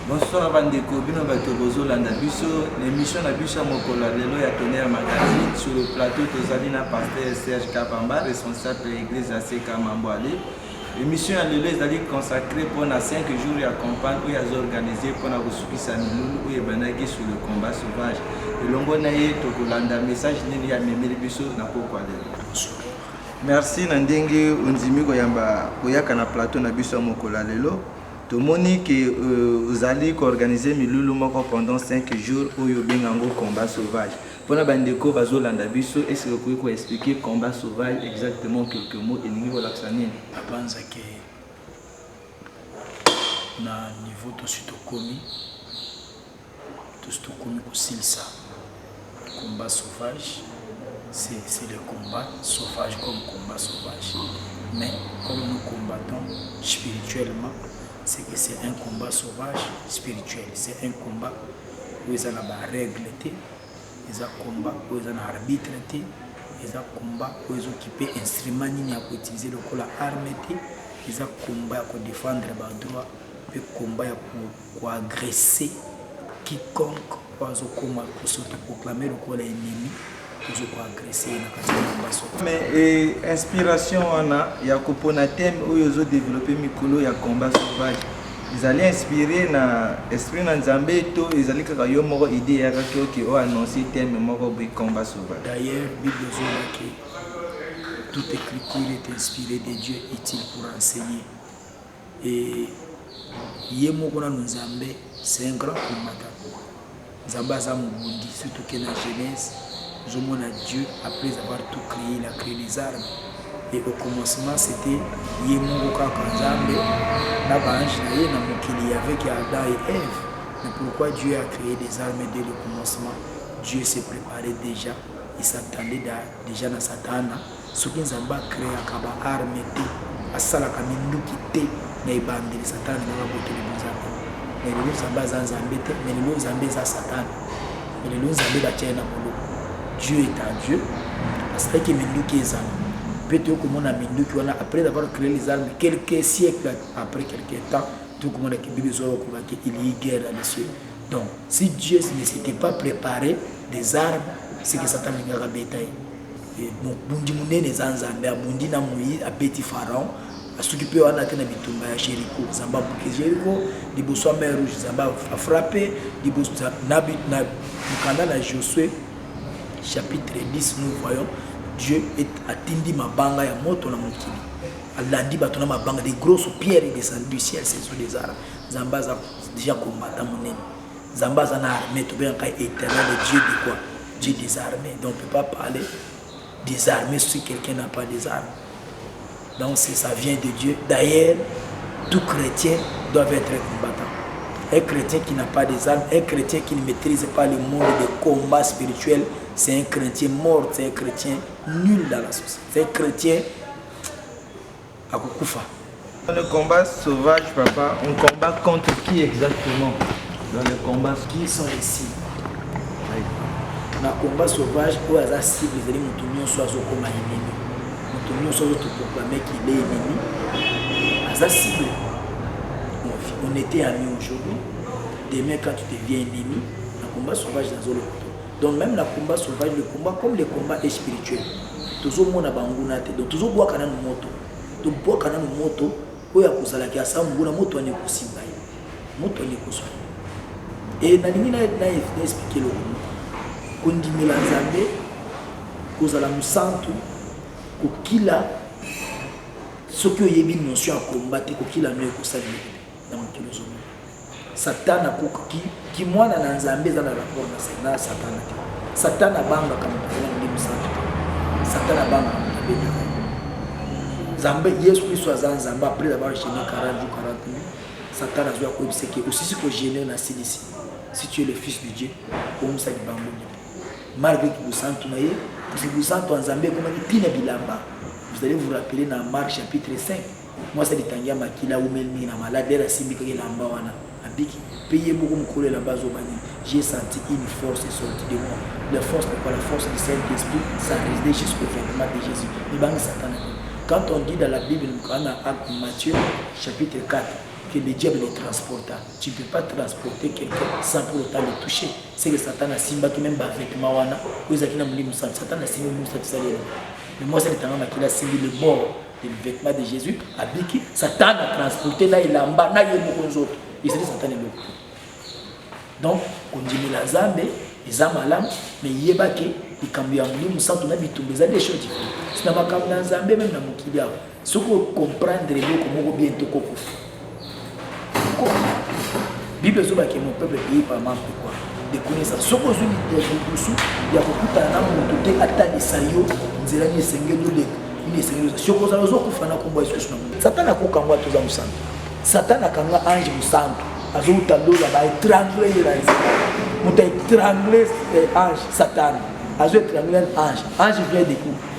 Bonsoir Bandeko, bino bato bozolanda biso l'émission na biso mokola lelo ya Tonnerre Magazine sur le plateau tozali na pasteur Serge Kapamba responsable de l'église ACK Mambwale. L'émission ya lelo ezali consacrée pour 5 jours ya campagne où ils organisé pour na kusukisa milulu où ebanaki sur le combat sauvage. Elongo na ye tokolanda message nini ya memeli biso na pokwa lelo. Merci na ndenge ondimi koyamba koyaka na plateau na biso mokola lelo. Tout le monde qui allez organiser milulu moko pendant 5 jours où il y a un combat sauvage. Pour la bandeko bazolanda biso, est-ce que vous pouvez expliquer combat sauvage exactement quelques mots et niveau l'accent? Apanza que na niveau to sutokomi aussi ça. Combat sauvage, c'est le combat sauvage comme combat sauvage. Mais comme nous combattons spirituellement, c'est que c'est un combat sauvage spirituel. C'est un combat où ils ont des règles, ils ont un combat où ils ont un arbitre, ils ont un combat où ils ont occupé un instrument pour utiliser le arme, ils ont un combat pour défendre leurs droits, un combat pour agresser quiconque pour se proclamer le ennemi. Mais inspiration on a il y a un thème où ils ont développé mikolo ya combat sauvage. Ils allaient inspirer na esprit na Nzambe to ils allaient kaka yo moko idée ya kaki qui ont annoncé thème moko de combat sauvage. D'ailleurs Bible dit que toute écriture est inspirée de Dieu utile pour enseigner. Et yemoko na Nzambe c'est un grand combattant. Nzambe azamubundi surtout que la Genèse je m'en à Dieu, après avoir tout créé, il a créé les armes. Et au commencement, c'était Yemungoka Kanzambe, Nabanj, Namokili, avec Adam et Ève. Mais pourquoi Dieu a créé des armes dès le commencement? Dieu s'est préparé déjà, il s'attendait déjà dans Satan. Ce qui nous a créé à armes, à Salaka Mindukite, Naibandi, Satan, mais les loups en Zambé, mais les loups en Satan, mais les loups en Tchèna. Dieu est à Dieu. Parce que Minduki est peut-être que mon ami Minduki, après avoir créé les armes, quelques siècles après quelques temps, tout le monde a qu'il y a guerre dans les cieux. Donc, si Dieu ne s'était pas préparé des armes, c'est que Satan n'a pas bétail. Donc, Bundi Mouné les Anzambé, Bundi Namoui, a Béti Pharaon, à ce qui peut en atteindre Bitumba à Jéricho, Zamba Bouké Jéricho, les Boussois Mère Rouge, Zamba a frappé, les Boussois Nabi, Bukanda à Josué. Chapitre 10, nous voyons Dieu est atteint ma banga ya moto na mokili. Alandi batona ma banga des grosses pierres descendent du ciel, ce sont des armes. Zambaza déjà combattant mon ennemi. Zambaza na armée tout bien quand éternel Dieu de quoi? Dieu des armées. Donc on ne peut pas parler des armées si quelqu'un n'a pas des armes. Donc ça vient de Dieu. D'ailleurs, tout chrétien doit être combattant. Un chrétien qui n'a pas des armes, un chrétien qui ne maîtrise pas le monde des combats spirituels, c'est un chrétien mort, c'est un chrétien nul dans la société. C'est un chrétien à Koufa. Dans le combat sauvage, papa, on combat contre qui exactement? Dans le combat, qui sont les cibles? Dans le combat sauvage, où il y a des cibles, les ennemis soit comme un ennemi. Nous soit proclamer qu'il est ennemi. Il y a des cibles. On était amis aujourd'hui, demain quand tu deviens ennemi, le combat sauvage dans le couteau. Donc même le combat sauvage, le combat comme le combat est spirituel. Toujours mon abangunate, donc toujours bois kana moto. Donc bois kana moto, où ya kusala ki asa nguna moto ane kusimba. Moto ane kusala. Et nalingi na expliquer le kondimela Nzambe, kozala musantu, kokila ce que yebi notion à combattre, kokila no kusala. Dans mon philosophie. Satan a qui moi dans Nzambe dans le rapport na Satan. Satan a banga comme Satan a banga. Nzambe Yesu Christ soit Nzambe après avoir gêné 40 jours 40 nuits. Satan a joué comme c'est que aussi ce que gêner na ici. Si tu es le fils de Dieu, comme ça du bango. Malgré que vous sentez naïe, si vous sentez Nzambe comme il pine bilamba. Vous allez vous rappeler dans Marc chapitre 5. Moi c'est litanga makila umelmi na malade la simbika lamba wana abiki payer beaucoup mukole la base au bani. J'ai senti une force sortie de moi. La force n'est pas la force du Saint-Esprit, ça réside jusqu'au fondement de Jésus. Il bang Satan. Quand on dit dans la Bible, dans Acte Matthieu chapitre 4, que le diable les transporta. Tu ne peux pas transporter quelqu'un sans pour autant le toucher. C'est que Satan a simba qui même vêtement wana, Satan a simba mais moi c'est le temps qu'il a simbi le bord du vêtement de Jésus, à Biki, Satan a transporté là il a mba na yé beaucoup autres. Et c'est Satan est l'autre. Donc on dit la zambe, les amalam, mais yébake, il cambia nous nous sentons habitués à des choses différentes. C'est dans ma campagne dans zambe même dans mon kilia. Ce qu'on comprendre le comment bientôt coco. Bible zoba que mon peuple payé par manque de quoi de connaissances. Ce qu'on dit de Jésus, il y a beaucoup de temps où tout est atteint sayo, nzela ni sengelo le ni sengelo. Ce qu'on a besoin de faire na kombo Yesu na. Satan a kokangwa toza musantu. Satan a kanga ange musantu. Azo utalola ba étrangler les muta étrangler ange Satan. Azo étrangler ange. Ange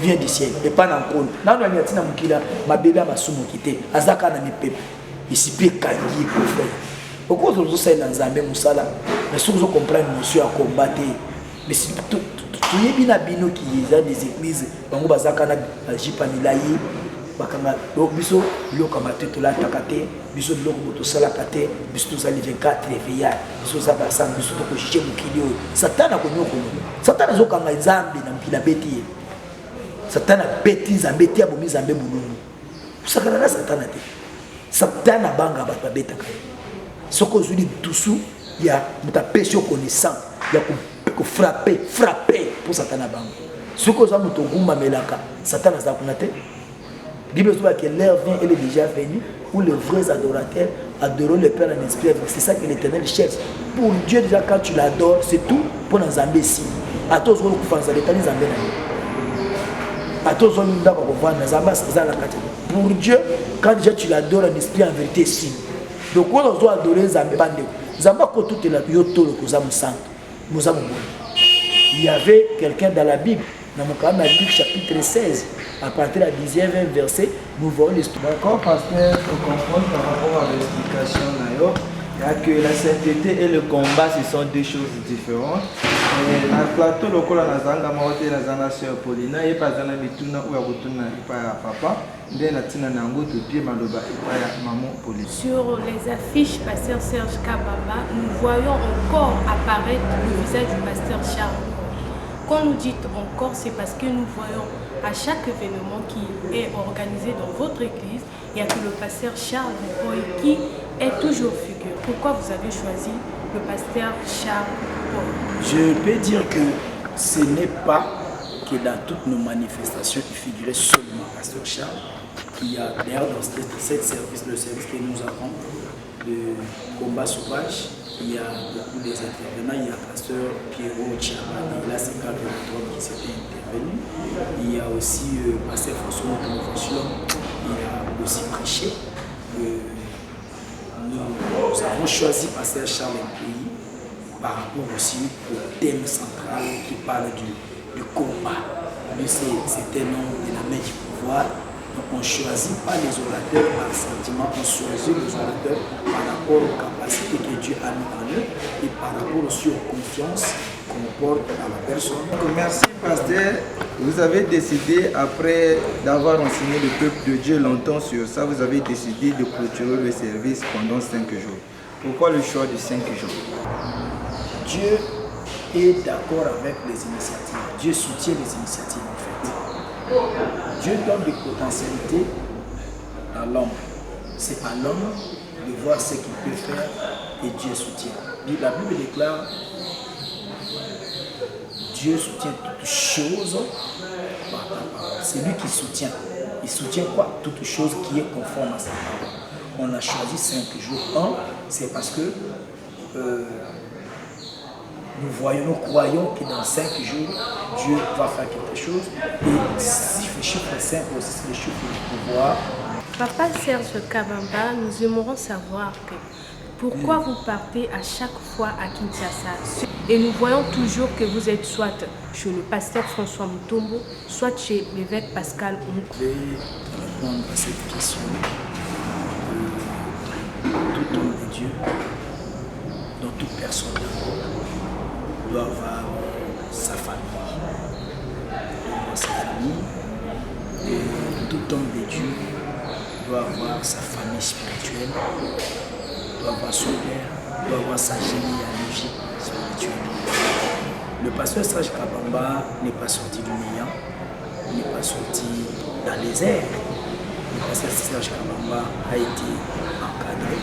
vient du ciel et pas dans compte. Nano ya tina mukila mabebe masumu kité. Azaka na mipepe. Ici pe kangi ko frère. Pourquoi vous avez dans Zambé Moussala? Mais si vous comprenez, monsieur, à combattre. Mais si tout est bien bino qui est des églises, Bango Bazakana, Jipanilaï, Bakanga, Biso, Lokamate, Tola Takate, Biso, Lokomoto Salakate, Biso, 24 réveillés, Biso, Zabasan, Biso, Tokochiche Mukilio. Satan a connu. Satan a Zokanga Zambi, Nampila Béti. Satan a Béti, Zambéti, Abomi, Zambé Boulou. Sakana Satan a dit. Satan a Banga Babeta. Ce qu'on dit dessous, il y a ta péché connaissant, il y a frapper pour Satan à Banga. Ce qu'on a dit Guma Melaka, Satan a zakunate. Bible dit que l'heure vient, elle est déjà venue, où les vrais adorateurs adorent le Père en esprit. C'est ça que l'Éternel cherche. Pour Dieu, déjà, quand tu l'adores, c'est tout pour nous Zambé ici. À tous les gens qui font Zambé. À tous les gens qui font Zambé. Pour Dieu, quand déjà tu l'adores en esprit, en vérité, si. Donc, quand on doit adorer Zambé, Zamba tout est là, il y avait quelqu'un dans la Bible, dans la Bible chapitre 16, à partir du 10e verset, nous voyons l'histoire. D'accord, pasteur, pour comprendre par rapport à l'explication, il y a que la sainteté et le combat, ce sont deux choses différentes. Na plateau lokola nazanga maote na zana sœur Paulina et pas zana bituna ou akutuna ipa papa nde na tina nango to pied maloba ipa ya maman Paulina. Sur les affiches pasteur Serge Kabamba, nous voyons encore apparaître le visage du pasteur Charles. Quand nous dites encore, c'est parce que nous voyons à chaque événement qui est organisé dans votre église, il y a que le pasteur Charles Paul qui est toujours figure. Pourquoi vous avez choisi le pasteur Charles Paul? Je peux dire que ce n'est pas que dans toutes nos manifestations il figurait seulement pasteur Charles. Il y a d'ailleurs dans cette service, le service que nous avons, le combat sauvage, il y a beaucoup des intervenants. Il y a pasteur Pierrot Tchamani, là c'est Carl qui s'était intervenu. Il y a aussi pasteur François Convention, il a aussi prêché. Nous avons choisi pasteur Charles Pays par rapport aussi au thème central qui parle du combat. C'est un nom de la main du pouvoir. Donc on ne choisit pas les orateurs par sentiment, on choisit les orateurs par rapport aux capacités que Dieu a mis en eux et par rapport aussi aux confiances qu'on porte à la personne. Merci pasteur. Vous avez décidé, après d'avoir enseigné le peuple de Dieu longtemps sur ça, vous avez décidé de clôturer le service pendant 5 jours. Pourquoi le choix de 5 jours? Dieu est d'accord avec les initiatives. Dieu soutient les initiatives en fait. Dieu donne des potentialités à l'homme. C'est à l'homme de voir ce qu'il peut faire et Dieu soutient. La Bible déclare Dieu soutient toutes choses par la parole. C'est lui qui soutient. Il soutient quoi? Toute chose qui est conforme à sa parole. On a choisi 5 jours. C'est parce que nous croyons que dans 5 jours, Dieu va faire quelque chose. Et si le chiffre 5 aussi, c'est le chiffre du pouvoir. Papa Serge Kabamba, nous aimerons savoir que pourquoi vous partez à chaque fois à Kinshasa. Et nous voyons toujours que vous êtes soit chez le pasteur François Mutombo, soit chez l'évêque Pascal Moukou. Je vais répondre à cette question. Tout homme de Dieu, dans toute personne doit avoir sa famille. Sa famille, et tout homme de Dieu doit avoir sa famille spirituelle, doit avoir son père, doit avoir sa généalogie spirituelle. Le pasteur Serge Kabamba n'est pas sorti du néant, n'est pas sorti dans les airs. Le pasteur Serge Kabamba a été encadré,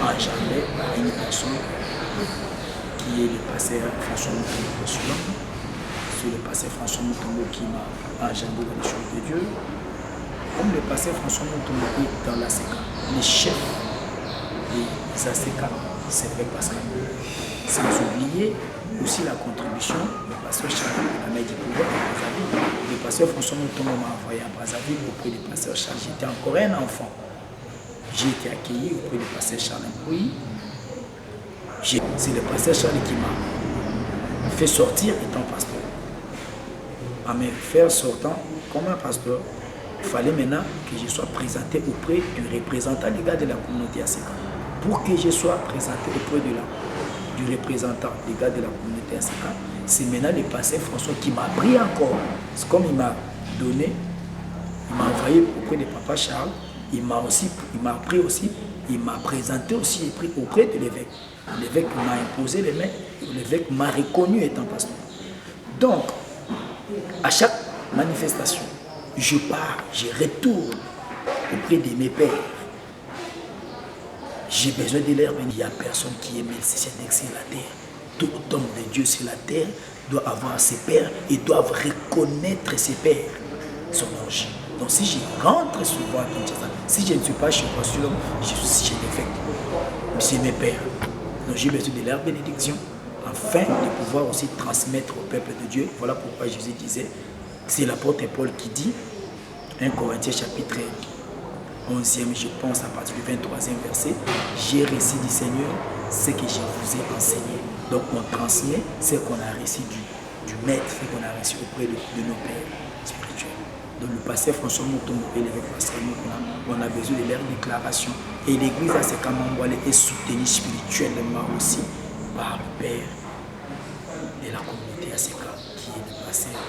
enjambé par une personne qui est le pasteur François Moutombo. C'est le pasteur François Moutombo qui m'a enjambé dans les choses de Dieu. Comme le pasteur François Moutombo est dans l'ACK, les chefs des ACK, c'est vrai Pascal. Sans oublier aussi la contribution du pasteur Charles de la Maison du pouvoir à Brazzaville. Le pasteur François Moutombo m'a envoyé à Brazzaville auprès du pasteur Charles. J'étais encore un enfant. J'ai été accueilli auprès du pasteur Charles Mpouy. C'est le pasteur Charles qui m'a fait sortir étant pasteur. À me faire sortant comme un pasteur, il fallait maintenant que je sois présenté auprès du représentant légal de la communauté ACK. Pour que je sois présenté auprès du représentant légal de la communauté ACK, c'est maintenant le pasteur François qui m'a pris encore. C'est comme il m'a donné, il m'a envoyé auprès de papa Charles, il m'a pris aussi, il m'a présenté aussi auprès de l'évêque. L'évêque m'a imposé les mains, l'évêque m'a reconnu étant pasteur. Donc, à chaque manifestation, je pars, je retourne auprès de mes pères. J'ai besoin de leur venir. Il n'y a personne qui aime sur la terre. Tout homme de Dieu sur la terre doit avoir ses pères et doivent reconnaître ses pères, son ange. Donc si je rentre souvent à Kinshasa, si je ne suis pas chez moi sur l'homme, je suis chez l'évêque. C'est mes pères. Donc j'ai besoin de leur bénédiction afin de pouvoir aussi transmettre au peuple de Dieu. Voilà pourquoi Jésus disait, c'est l'apôtre Paul qui dit, 1 Corinthiens chapitre 11e, je pense à partir du 23e verset, j'ai reçu du Seigneur ce que je vous ai enseigné. Donc on transmet ce qu'on a reçu du maître, ce qu'on a reçu auprès de nos pères spirituels. Donc le pasteur François Moutombo et l'évêque Pascal Moutombo, on a besoin de leur déclaration. Et l'église ACK Mamboale est soutenue spirituellement aussi par le père de la communauté ACK, qui est le pasteur,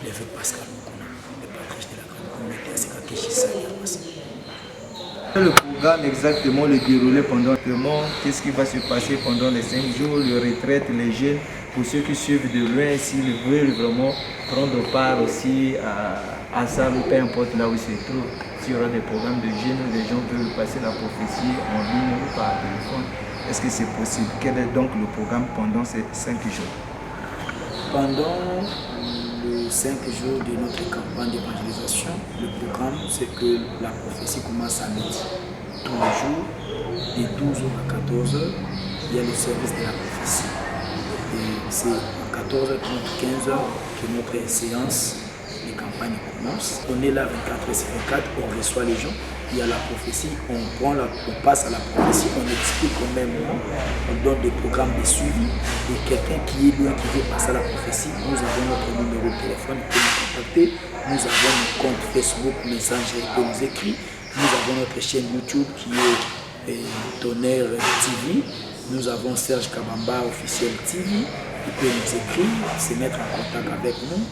l'évêque Pascal Moutombo, le patriarche de la grande communauté ACK, qui est chez Le programme exactement, le déroulé pendant le mois, qu'est-ce qui va se passer pendant les 5 jours, le retraite, les jeunes, pour ceux qui suivent de loin, s'ils veulent vraiment prendre part aussi à ça, peu importe là où ils se trouvent. S'il y aura des programmes de jeunes, les gens peuvent passer la prophétie en ligne ou par téléphone. Est-ce que c'est possible? Quel est donc le programme pendant ces 5 jours? Pendant les 5 jours de notre campagne d'évangélisation, le programme, c'est que la prophétie commence à midi. Tous les jours, de 12h à 14h, il y a le service de la prophétie. Et c'est à 14h30, 15h que notre séance de campagne commence. On est là 24h/24, on reçoit les gens, il y a la prophétie, on passe à la prophétie, on explique au même moment, on donne des programmes de suivi. Et quelqu'un qui est loin, qui veut passer à la prophétie, nous avons notre numéro de téléphone, il peut nous contacter. Nous avons notre compte Facebook, Messenger, il peut nous écrire. Nous avons notre chaîne YouTube qui est Tonnerre TV. Nous avons Serge Kabamba officiel TV. Il peut nous écrire, se mettre en contact avec nous.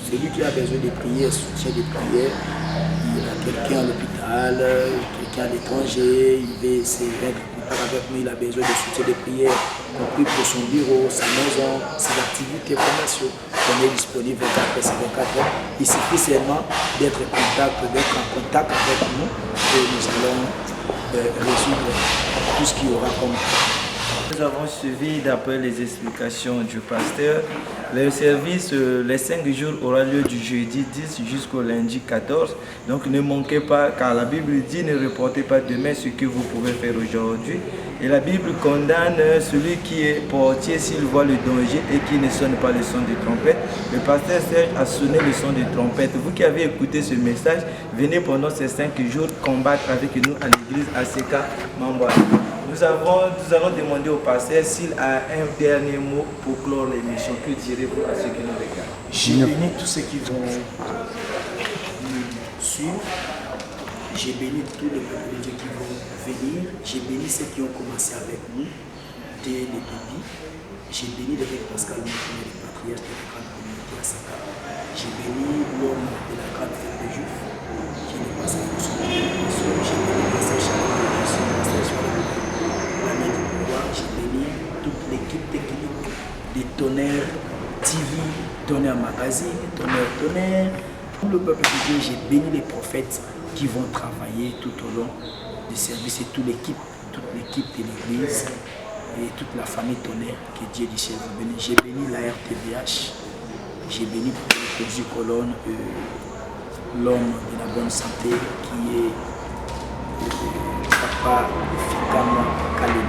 Celui qui a besoin de prières, soutien de prières, il a quelqu'un à l'hôpital, quelqu'un à l'étranger, il veut se mettre en contact avec nous, il a besoin de soutien de prières, compris pour son bureau, sa maison, ses activités commerciales. On est disponible 24h/24. Il suffit seulement d'être en contact avec nous et nous allons résoudre tout ce qu'il y aura comme. Nous avons suivi d'après les explications du pasteur. Le service, les 5 jours aura lieu du jeudi 10 jusqu'au lundi 14. Donc ne manquez pas, car la Bible dit ne reportez pas demain ce que vous pouvez faire aujourd'hui. Et la Bible condamne celui qui est portier s'il voit le danger et qui ne sonne pas le son de trompette. Le pasteur Serge a sonné le son de trompette. Vous qui avez écouté ce message, venez pendant ces 5 jours combattre avec nous à l'église ACK Mamboale. Nous allons demander au pasteur s'il a un dernier mot pour clore l'émission. Que direz-vous à ceux qui nous regardent? J'ai béni tous ceux qui vont nous suivre. J'ai béni tous les peuples de Dieu qui vont venir. J'ai béni ceux qui ont commencé avec nous dès le début. J'ai béni l'évêque Pascal Moutombo, le patriarche de la grande communauté. communauté à Saka. J'ai béni l'homme de la grande fête des Juifs, qui n'est pas sa fonction de communication. J'ai béni Pasteur Charles, j'ai béni toute l'équipe technique des Tonnerre TV, Tonnerre Magazine, Tonnerre, tout le peuple de Dieu. J'ai béni les prophètes qui vont travailler tout au long du service et toute l'équipe de l'église et toute la famille Tonnerre, que Dieu du ciel vous bénisse. J'ai béni la RTVH, j'ai béni pour le Cosi Colonne, l'homme de la bonne santé qui est Papa Fikama Kalema.